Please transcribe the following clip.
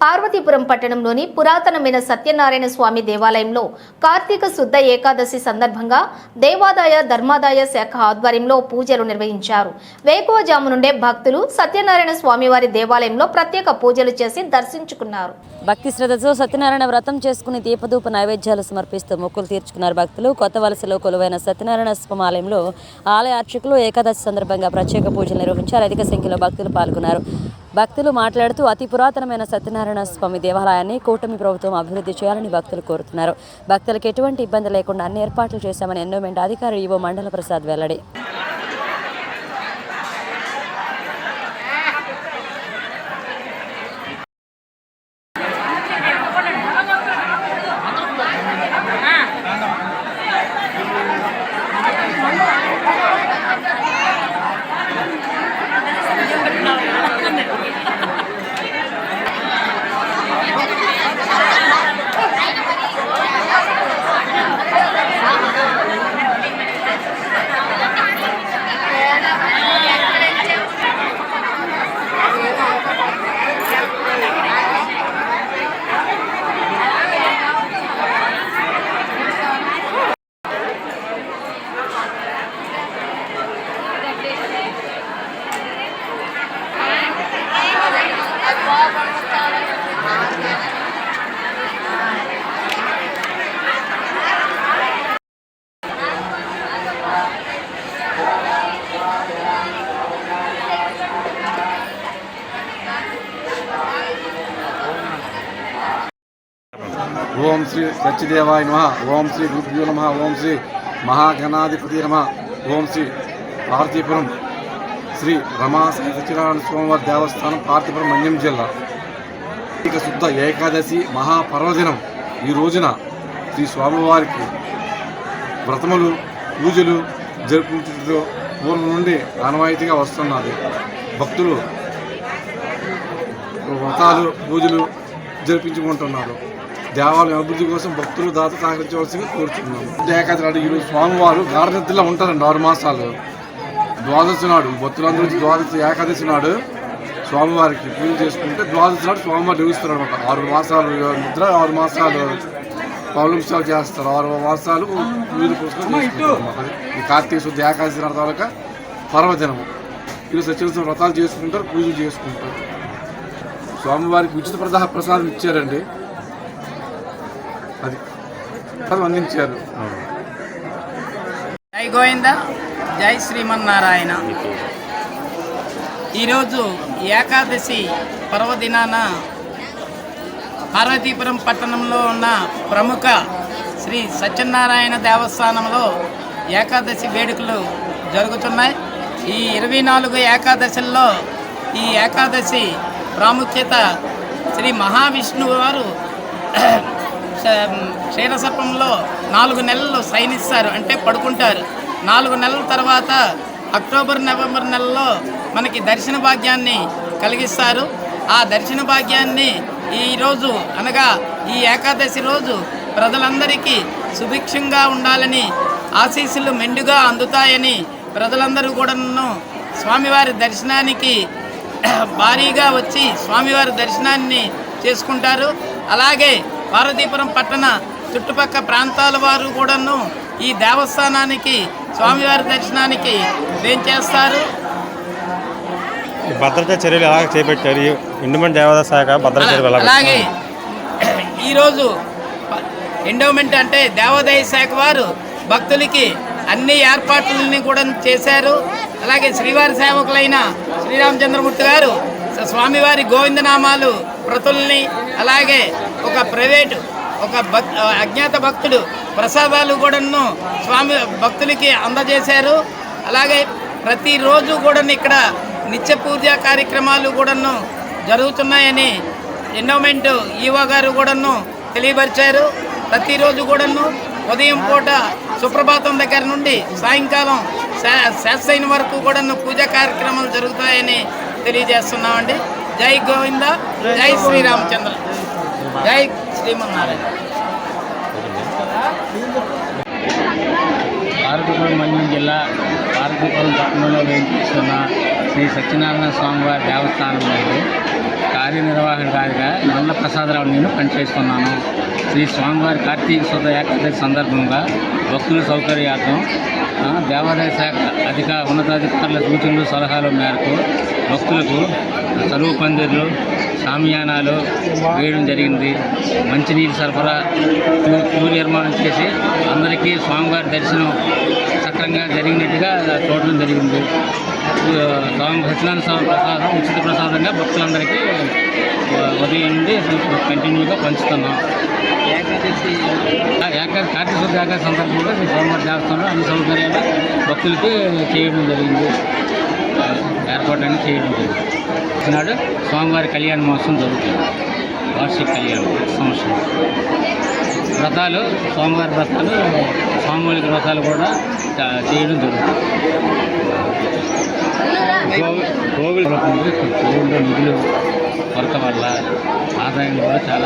పార్వతీపురం పట్టణంలోని పురాతనమైన సత్యనారాయణ స్వామి దేవాలయంలో కార్తీక శుద్ధ ఏకాదశి సందర్భంగా దేవాదాయ ధర్మాదాయ శాఖ ఆధ్వర్యంలో పూజలు నిర్వహించారు. వేకువజాము నుండే భక్తులు సత్యనారాయణ స్వామివారి దేవాలయంలో ప్రత్యేక పూజలు చేసి దర్శించుకున్నారు. భక్తి శ్రద్ధతో సత్యనారాయణ వ్రతం చేసుకుని దీపధూప నైవేద్యాలు సమర్పిస్తూ మొక్కులు తీర్చుకున్నారు. భక్తులు కొత్త వలసలో కొలువైన సత్యనారాయణ స్వామి ఆలయంలో ఆలయ అర్చకులు ఏకాదశి సందర్భంగా ప్రత్యేక పూజలు నిర్వహించారు. అధిక సంఖ్యలో భక్తులు పాల్గొన్నారు. భక్తులు మాట్లాడుతూ అతి పురాతనమైన సత్యనారాయణ స్వామి దేవాలయాన్ని కూటమి ప్రభుత్వం అభివృద్ధి చేయాలని భక్తులు కోరుతున్నారు. భక్తులకు ఎటువంటి ఇబ్బంది లేకుండా అన్ని ఏర్పాట్లు చేశామని ఎండోమెంట్ అధికారి ఈవో మండల ప్రసాద్ వెల్లడి. ఓం శ్రీ సత్యదేవాయ నమః. ఓం శ్రీ గురుభ్యో నమః. ఓం శ్రీ మహాగణాధిపతి నమః. ఓం శ్రీ పార్వతీపురం శ్రీ రమా సత్యనారాయణ స్వామివారి దేవస్థానం, పార్వతీపురం, మన్యం జిల్లా. కార్తీక శుద్ధ ఏకాదశి మహాపర్వదినం ఈ రోజున శ్రీ స్వామివారికి వ్రతములు పూజలు జరుపుకుంటూ పూర్వం నుండి ఆనవాయితీగా వస్తున్నది. భక్తులు వ్రతాలు పూజలు జరిపించుకుంటున్నారు. దేవాలయం అభివృద్ధి కోసం భక్తులు దాత సహకరించవలసింది కోరుతున్నాము. ఏకాదశి ఈరోజు స్వామివారు గాఢనిద్రలో ఉంటారండి 6 మాసాలు. ద్వాదశి నాడు భక్తులందరూ ద్వాదశి ఏకాదశి నాడు స్వామివారికి పూజ చేసుకుంటే ద్వాదశి నాడు స్వామివారు నిలుస్తారు అనమాట. 6 మాసాలు నిద్ర, 6 మాసాలు పౌలంశాలు చేస్తారు. 6 మాసాలు పూజల కోసం చేసుకుంటారు. ఈ కార్తీక శుద్ధ ఏకాదశి వ్రతాలక పర్వదినము. ఈరోజు సత్యనారాయణ వ్రతాలు చేసుకుంటారు, పూజలు చేసుకుంటారు. స్వామివారికి ఉచిత ప్రసాదం ఇచ్చారండి, అది అందించారు. జై గోవింద, జై శ్రీమన్నారాయణ. ఈరోజు ఏకాదశి పర్వదినాన పార్వతీపురం పట్టణంలో ఉన్న ప్రముఖ శ్రీ సత్యనారాయణ దేవస్థానంలో ఏకాదశి వేడుకలు జరుగుతున్నాయి. ఈ 24 ఏకాదశుల్లో ఈ ఏకాదశి ప్రాముఖ్యత శ్రీ మహావిష్ణువు వారు క్షీరసర్పంలో 4 నెలలు శయనిస్తారు, అంటే పడుకుంటారు. 4 నెలల తర్వాత అక్టోబర్, నవంబర్ నెలలో మనకి దర్శన భాగ్యాన్ని కలిగిస్తారు. ఆ దర్శన భాగ్యాన్ని ఈరోజు అనగా ఈ ఏకాదశి రోజు ప్రజలందరికీ సుభిక్షంగా ఉండాలని, ఆశీస్సులు మెండుగా అందుతాయని ప్రజలందరూ కూడాను స్వామివారి దర్శనానికి భారీగా వచ్చి స్వామివారి దర్శనాన్ని చేసుకుంటారు. అలాగే పార్వతీపురం పట్టణ చుట్టుపక్కల ప్రాంతాల వారు కూడాను ఈ దేవస్థానానికి స్వామివారి దర్శనానికి వేంచేస్తారు. భద్రతా చర్యలు ఎలా చేపట్టారు? ఎండోమెంట్ దేవాదాయ శాఖ భద్రతా చర్యలు అలాగే ఈరోజు ఎండోమెంట్ అంటే దేవాదాయ శాఖ వారు భక్తులకి అన్ని ఏర్పాట్లని కూడా చేశారు. అలాగే శ్రీవారి సేవకులైన శ్రీరామచంద్రమూర్తి గారు స్వామివారి గోవిందనామాలు ప్రతుల్ని, అలాగే ఒక ప్రైవేటు అజ్ఞాత భక్తుడు ప్రసాదాలు కూడాను స్వామి భక్తులకి అందజేశారు. అలాగే ప్రతిరోజు కూడా ఇక్కడ నిత్య పూజా కార్యక్రమాలు కూడాను జరుగుతున్నాయని ఎండోమెంట్ ఈవో గారు కూడాను తెలియపరిచారు. ప్రతిరోజు కూడాను ఉదయం పూట సుప్రభాతం దగ్గర నుండి సాయంకాలం శాస్త్రైన వరకు కూడాను పూజా కార్యక్రమాలు జరుగుతాయని తెలియజేస్తున్నామండి. జై గోవింద, జై శ్రీరామచంద్ర, జై శ్రీమన్నారాయణ. పార్వతీపురం మన్యం జిల్లా పార్వతీపురం పట్టణంలో వేయించిన శ్రీ సత్యనారాయణ స్వామివారి దేవస్థానం నుండి కార్యనిర్వాహకుడిగా నల్ల ప్రసాదరావు నేను పనిచేస్తున్నాను. శ్రీ స్వామివారి కార్తీక శుద్ధ ఏకాదశి సందర్భంగా భక్తుల సౌకర్యార్థం దేవాదాయ శాఖ ఉన్నతాధికారుల సూచనలు సలహాల మేరకు భక్తులకు చలువు పందిర్లు, షామియానాలు వేయడం జరిగింది. మంచినీటి సరఫరా క్యూ నిర్మాణం చేసి అందరికీ స్వామివారి దర్శనం సక్రంగా జరిగినట్టుగా చూడడం జరిగింది. సత్యనారాయణ స్వామి ప్రసాదం ఉచిత ప్రసాదంగా భక్తులందరికీ ఉదయం నుండి కంటిన్యూగా పంచుతున్నాం. కార్తీక శుద్ధ ఏకాదశి సందర్భంగా ఈ స్వామివారి దేవస్థానంలో అన్ని సౌకర్యాలు భక్తులకి చేయడం జరిగింది, ఏర్పాట్లన్నీ చేయడం జరిగింది. ఈనాడు స్వామివారి కళ్యాణ మహోత్సవం జరుగుతుంది. వార్షిక కళ్యాణం సంవత్సరం వ్రతాలు, స్వామివారి వ్రతాలు, సామూహిక వ్రతాలు కూడా చేయడం జరుగుతుంది. కోవిడ్ నిధులు కొరత వల్ల ఆదాయం కూడా చాలా